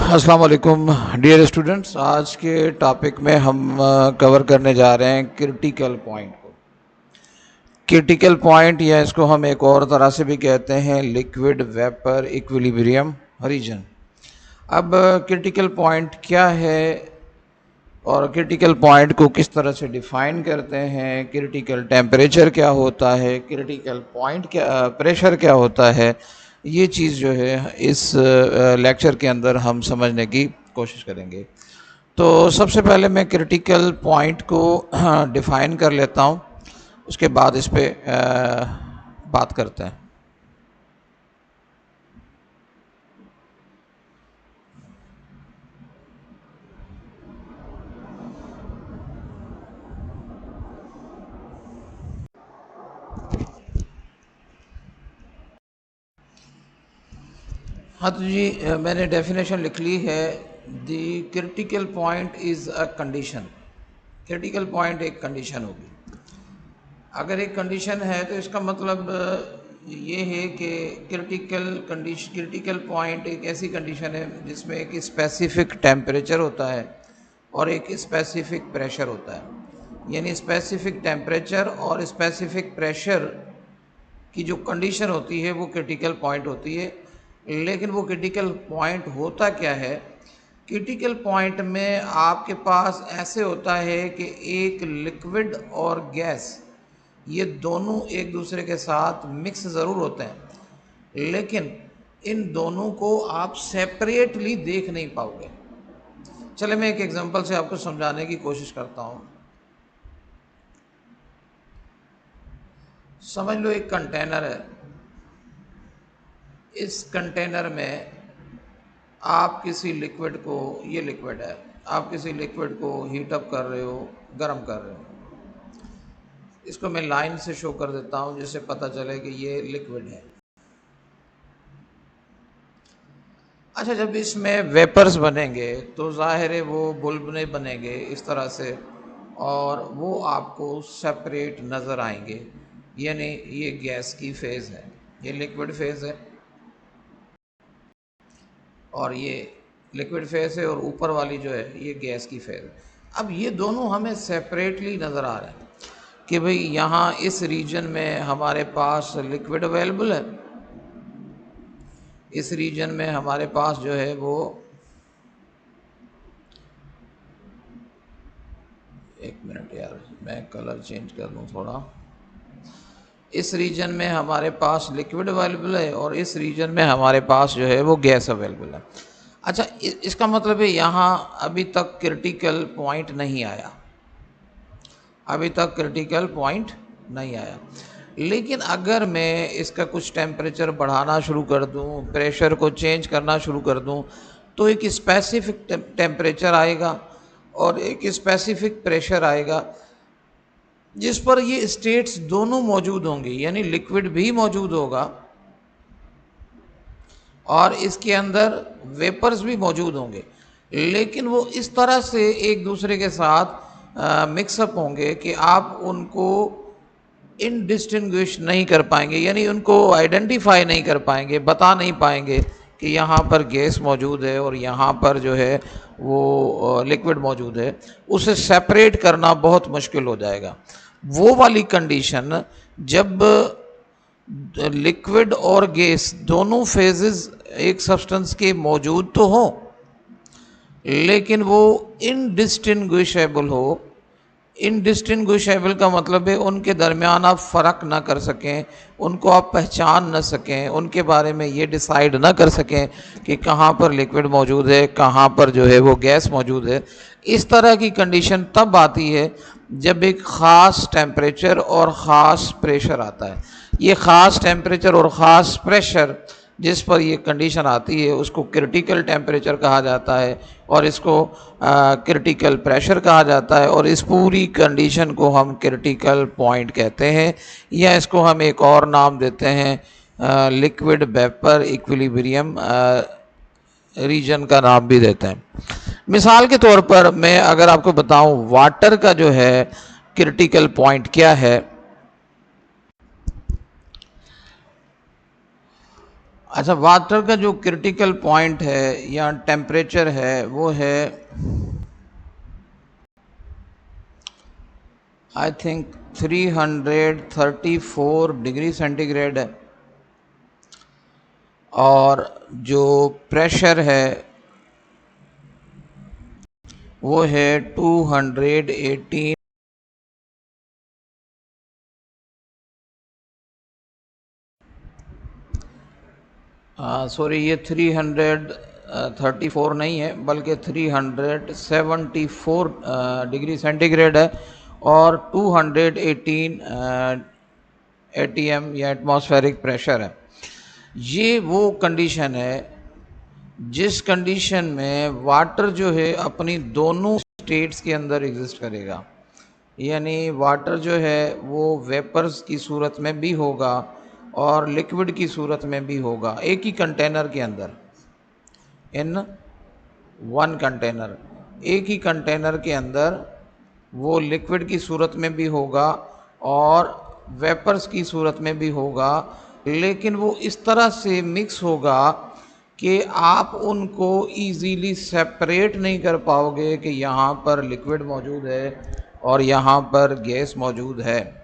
अस्सलाम वालेकुम dear students. आज के टॉपिक में हम कवर करने जा रहे हैं क्रिटिकल पॉइंट को। क्रिटिकल पॉइंट या इसको हम एक और तरह से भी कहते हैं लिक्विड वेपर इक्विलिब्रियम रीजन। अब क्रिटिकल पॉइंट क्या है और क्रिटिकल पॉइंट को किस तरह से डिफ़ाइन करते हैं, क्रिटिकल टेम्परेचर क्या होता है, क्रिटिकल पॉइंट क्या, प्रेशर क्या होता है, ये चीज़ जो है इस लेक्चर के अंदर हम समझने की कोशिश करेंगे। तो सबसे पहले मैं क्रिटिकल पॉइंट को डिफ़ाइन कर लेता हूँ, उसके बाद इस पे बात करते हैं। हाँ तो जी, मैंने डेफिनेशन लिख ली है। The critical point is a condition. Critical point एक कंडीशन होगी। अगर एक कंडीशन है तो इसका मतलब ये है कि क्रिटिकल पॉइंट एक ऐसी कंडीशन है जिसमें एक स्पेसिफिक टेम्परेचर होता है और एक स्पेसिफिक प्रेशर होता है। यानी स्पेसिफिक टेम्परेचर और स्पेसिफिक प्रेशर की जो कंडीशन होती है वो क्रिटिकल पॉइंट होती है। लेकिन वो क्रिटिकल पॉइंट होता क्या है? क्रिटिकल पॉइंट में आपके पास ऐसे होता है कि एक लिक्विड और गैस, ये दोनों एक दूसरे के साथ मिक्स ज़रूर होते हैं, लेकिन इन दोनों को आप सेपरेटली देख नहीं पाओगे। चले मैं एक एग्जांपल से आपको समझाने की कोशिश करता हूँ। समझ लो एक कंटेनर है। इस कंटेनर में आप किसी लिक्विड को, ये लिक्विड है, आप किसी लिक्विड को हीट अप कर रहे हो, गर्म कर रहे हो। इसको मैं लाइन से शो कर देता हूँ जिससे पता चले कि ये लिक्विड है। अच्छा, जब इसमें वेपर्स बनेंगे तो ज़ाहिर है वो बुलबुले बनेंगे इस तरह से, और वो आपको सेपरेट नज़र आएंगे। यानी ये गैस की फेज़ है, ये लिक्विड फेज़ है, और ये लिक्विड फेज़ है, और ऊपर वाली जो है ये गैस की फेज़ है। अब ये दोनों हमें सेपरेटली नज़र आ रहे हैं कि भाई यहाँ इस रीजन में हमारे पास लिक्विड अवेलेबल है, इस रीजन में हमारे पास जो है वो, एक मिनट यार मैं कलर चेंज कर लूँ थोड़ा, इस रीजन में हमारे पास लिक्विड अवेलेबल है और इस रीजन में हमारे पास जो है वो गैस अवेलेबल है। अच्छा, इसका मतलब है यहाँ अभी तक क्रिटिकल पॉइंट नहीं आया, अभी तक क्रिटिकल पॉइंट नहीं आया। लेकिन अगर मैं इसका कुछ टेम्परेचर बढ़ाना शुरू कर दूं, प्रेशर को चेंज करना शुरू कर दूं, तो एक स्पेसिफिक टेम्परेचर आएगा और एक स्पेसिफिक प्रेशर आएगा जिस पर ये स्टेट्स दोनों मौजूद होंगी। यानी लिक्विड भी मौजूद होगा और इसके अंदर वेपर्स भी मौजूद होंगे, लेकिन वो इस तरह से एक दूसरे के साथ मिक्सअप होंगे कि आप उनको इनडिस्टिंग्विश नहीं कर पाएंगे, यानी उनको आइडेंटिफाई नहीं कर पाएंगे, बता नहीं पाएंगे कि यहाँ पर गैस मौजूद है और यहाँ पर जो है वो लिक्विड मौजूद है। उसे सेपरेट करना बहुत मुश्किल हो जाएगा। वो वाली कंडीशन जब लिक्विड और गैस दोनों फेजेस एक सब्सटेंस के मौजूद तो हो, लेकिन वो इनडिस्टिंग्विशेबल हो। इनडिस्टिंग्विशेबल का मतलब है उनके दरमियान आप फ़र्क ना कर सकें, उनको आप पहचान ना सकें, उनके बारे में ये डिसाइड ना कर सकें कि कहाँ पर लिक्विड मौजूद है, कहाँ पर जो है वो गैस मौजूद है। इस तरह की कंडीशन तब आती है जब एक ख़ास टेम्परेचर और ख़ास प्रेशर आता है। ये ख़ास टेम्परेचर और ख़ास प्रेशर जिस पर ये कंडीशन आती है उसको क्रिटिकल टेम्परेचर कहा जाता है और इसको क्रिटिकल प्रेशर कहा जाता है, और इस पूरी कंडीशन को हम क्रिटिकल पॉइंट कहते हैं, या इसको हम एक और नाम देते हैं लिक्विड वेपर इक्विलिब्रियम रीजन का नाम भी देते हैं। मिसाल के तौर पर मैं अगर आपको बताऊं वाटर का जो है क्रिटिकल पॉइंट क्या है। अच्छा, वाटर का जो क्रिटिकल पॉइंट है या टेम्परेचर है वो है आई थिंक 334 डिग्री सेंटीग्रेड है, और जो प्रेशर है वो है 218। सॉरी, ये 334 नहीं है बल्कि 374 डिग्री सेंटीग्रेड है, और 218 एटीएम या एटमॉस्फेरिक प्रेशर है। ये वो कंडीशन है जिस कंडीशन में वाटर जो है अपनी दोनों स्टेट्स के अंदर एग्जिस्ट करेगा। यानी वाटर जो है वो वेपर्स की सूरत में भी होगा और लिक्विड की सूरत में भी होगा, एक ही कंटेनर के अंदर, इन वन कंटेनर। एक ही कंटेनर के अंदर वो लिक्विड की सूरत में भी होगा और वेपर्स की सूरत में भी होगा, लेकिन वो इस तरह से मिक्स होगा कि आप उनको इजीली सेपरेट नहीं कर पाओगे कि यहाँ पर लिक्विड मौजूद है और यहाँ पर गैस मौजूद है।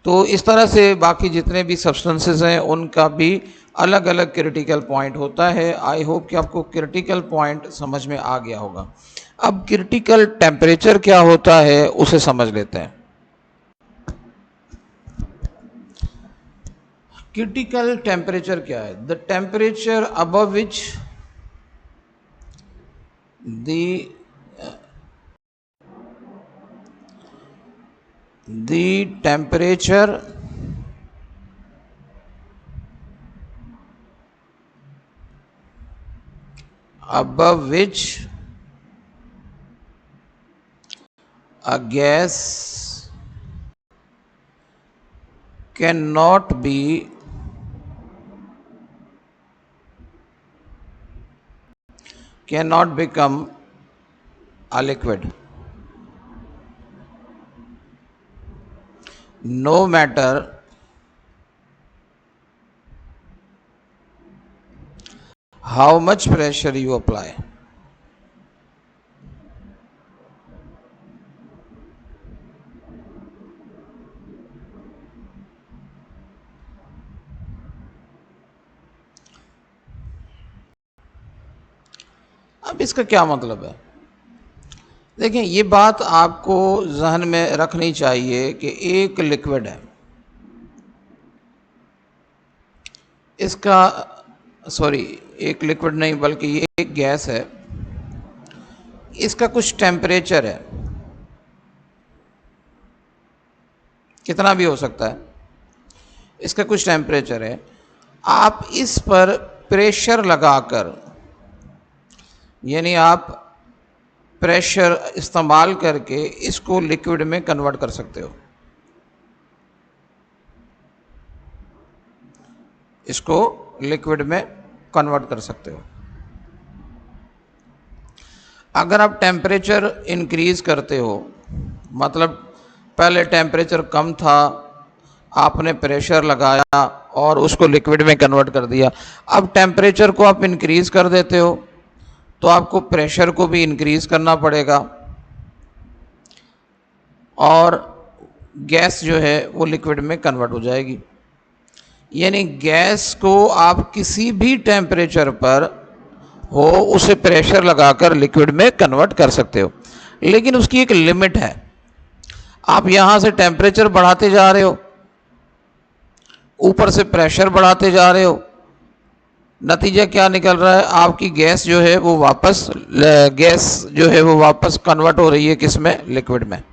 तो इस तरह से बाकी जितने भी सब्सटेंसेस हैं उनका भी अलग अलग क्रिटिकल पॉइंट होता है। आई होप कि आपको क्रिटिकल पॉइंट समझ में आ गया होगा। अब क्रिटिकल टेम्परेचर क्या होता है उसे समझ लेते हैं। क्रिटिकल टेम्परेचर क्या है? The temperature above which the temperature above which a gas cannot become a liquid, no matter how much pressure you apply. अब इसका क्या मतलब है? देखें, ये बात आपको जहन में रखनी चाहिए कि एक लिक्विड है, इसका सॉरी एक लिक्विड नहीं बल्कि ये एक गैस है, इसका कुछ टेम्परेचर है, कितना भी हो सकता है, इसका कुछ टेम्परेचर है। आप इस पर प्रेशर लगाकर, यानी आप प्रेशर इस्तेमाल करके इसको लिक्विड में कन्वर्ट कर सकते हो, इसको लिक्विड में कन्वर्ट कर सकते हो। अगर आप टेम्परेचर इंक्रीज करते हो, मतलब पहले टेम्परेचर कम था, आपने प्रेशर लगाया और उसको लिक्विड में कन्वर्ट कर दिया, अब टेम्परेचर को आप इंक्रीज कर देते हो तो आपको प्रेशर को भी इंक्रीज करना पड़ेगा और गैस जो है वो लिक्विड में कन्वर्ट हो जाएगी। यानी गैस को आप किसी भी टेम्परेचर पर हो उसे प्रेशर लगाकर लिक्विड में कन्वर्ट कर सकते हो, लेकिन उसकी एक लिमिट है। आप यहाँ से टेम्परेचर बढ़ाते जा रहे हो, ऊपर से प्रेशर बढ़ाते जा रहे हो, नतीजा क्या निकल रहा है? आपकी गैस जो है वो वापस कन्वर्ट हो रही है किस में? लिक्विड में।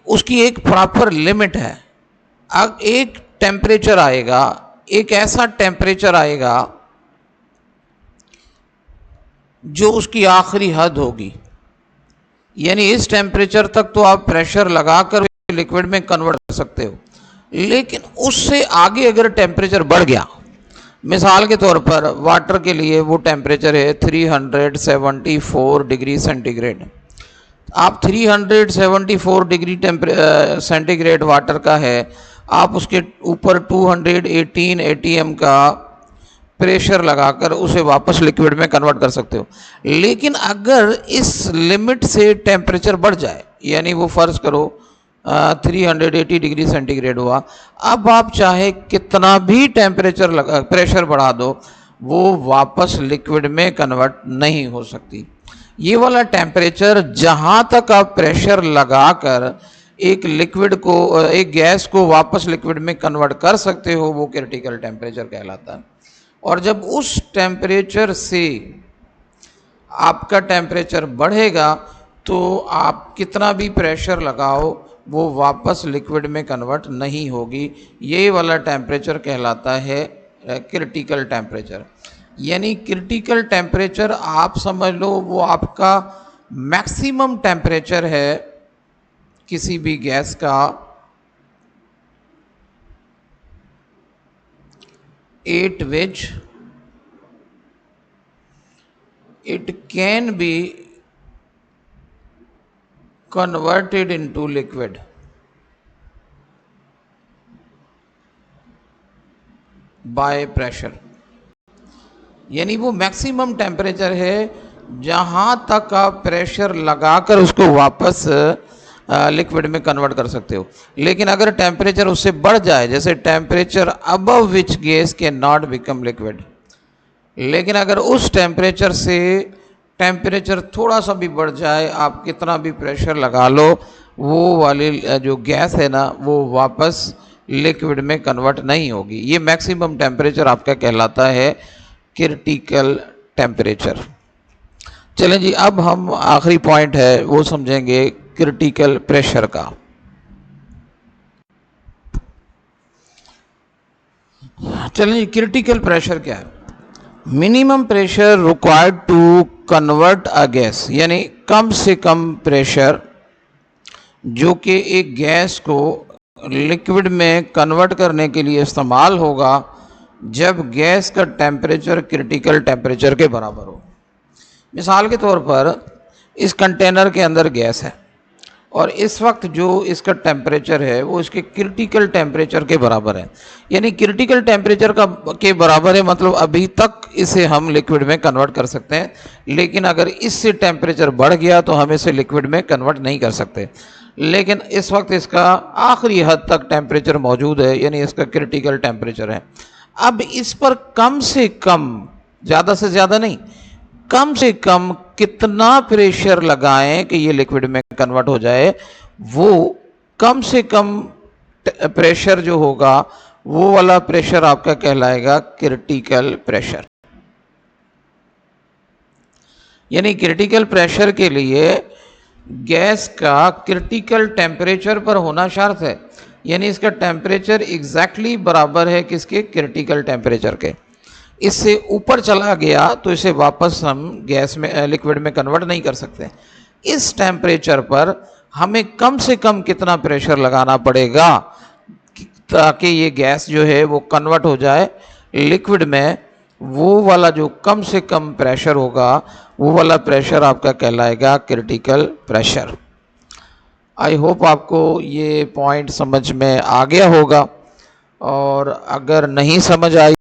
उसकी एक प्रॉपर लिमिट है। अब एक टेम्परेचर आएगा, एक ऐसा टेम्परेचर आएगा जो उसकी आखिरी हद होगी, यानी इस टेम्परेचर तक तो आप प्रेशर लगाकर लिक्विड में कन्वर्ट कर सकते हो, लेकिन उससे आगे अगर टेम्परेचर बढ़ गया, मिसाल के तौर पर वाटर के लिए वो टेम्परेचर है 374 डिग्री सेंटीग्रेड, आप 374 डिग्री सेंटीग्रेड वाटर का है, आप उसके ऊपर 218 एटीएम का प्रेशर लगाकर उसे वापस लिक्विड में कन्वर्ट कर सकते हो। लेकिन अगर इस लिमिट से टेम्परेचर बढ़ जाए, यानी वो फर्ज करो 380 डिग्री सेंटीग्रेड हुआ, अब आप चाहे कितना भी टेम्परेचर लगा प्रेशर बढ़ा दो, वो वापस लिक्विड में कन्वर्ट नहीं हो सकती। ये वाला टेम्परेचर जहाँ तक आप प्रेशर लगाकर एक लिक्विड को, एक गैस को वापस लिक्विड में कन्वर्ट कर सकते हो, वो क्रिटिकल टेम्परेचर कहलाता है। और जब उस टेम्परेचर से आपका टेम्परेचर बढ़ेगा तो आप कितना भी प्रेशर लगाओ वो वापस लिक्विड में कन्वर्ट नहीं होगी। ये वाला टेम्परेचर कहलाता है क्रिटिकल टेम्परेचर। यानी क्रिटिकल टेम्परेचर आप समझ लो वो आपका मैक्सिमम टेम्परेचर है किसी भी गैस का, at which it can be converted into liquid by pressure। यानी वो मैक्सिमम टेम्परेचर है जहाँ तक आप प्रेशर लगाकर उसको वापस लिक्विड में कन्वर्ट कर सकते हो। लेकिन अगर टेम्परेचर उससे बढ़ जाए, जैसे temperature above which gas can not become liquid, लेकिन अगर उस टेम्परेचर से टेम्परेचर थोड़ा सा भी बढ़ जाए, आप कितना भी प्रेशर लगा लो, वो वाली जो गैस है ना वो वापस लिक्विड में कन्वर्ट नहीं होगी। ये मैक्सिमम टेम्परेचर आपका कहलाता है क्रिटिकल टेम्परेचर। चलें जी, अब हम आखिरी पॉइंट है वो समझेंगे क्रिटिकल प्रेशर का। चलें जी, क्रिटिकल प्रेशर क्या है? Minimum pressure required to convert a gas, यानी कम से कम प्रेशर जो कि एक गैस को लिक्विड में कन्वर्ट करने के लिए इस्तेमाल होगा जब गैस का टेम्परेचर क्रिटिकल टेम्परेचर के बराबर हो। मिसाल के तौर पर इस कंटेनर के अंदर गैस है और इस वक्त जो इसका टेम्परेचर है वो इसके क्रिटिकल टेम्परेचर के बराबर है। यानी क्रिटिकल टेम्परेचर का के बराबर है मतलब अभी तक इसे हम लिक्विड में कन्वर्ट कर सकते हैं, लेकिन अगर इससे टेम्परेचर बढ़ गया तो हम इसे लिक्विड में कन्वर्ट नहीं कर सकते। लेकिन इस वक्त इसका आखिरी हद तक टेम्परेचर मौजूद है, यानी इसका क्रिटिकल टेम्परेचर है। अब इस पर कम से कम, ज़्यादा से ज़्यादा नहीं, कम से कम कितना प्रेशर लगाएं कि ये लिक्विड में कन्वर्ट हो जाए, वो कम से कम प्रेशर जो होगा वो वाला प्रेशर आपका कहलाएगा क्रिटिकल प्रेशर। यानी क्रिटिकल प्रेशर के लिए गैस का क्रिटिकल टेम्परेचर पर होना शर्त है, यानी इसका टेम्परेचर एग्जैक्टली बराबर है किसके? क्रिटिकल टेम्परेचर के। इससे ऊपर चला गया तो इसे वापस हम गैस में, लिक्विड में कन्वर्ट नहीं कर सकते। इस टेम्परेचर पर हमें कम से कम कितना प्रेशर लगाना पड़ेगा ताकि ये गैस जो है वो कन्वर्ट हो जाए लिक्विड में, वो वाला जो कम से कम प्रेशर होगा वो वाला प्रेशर आपका कहलाएगा क्रिटिकल प्रेशर। आई होप आपको ये पॉइंट समझ में आ गया होगा, और अगर नहीं समझ आई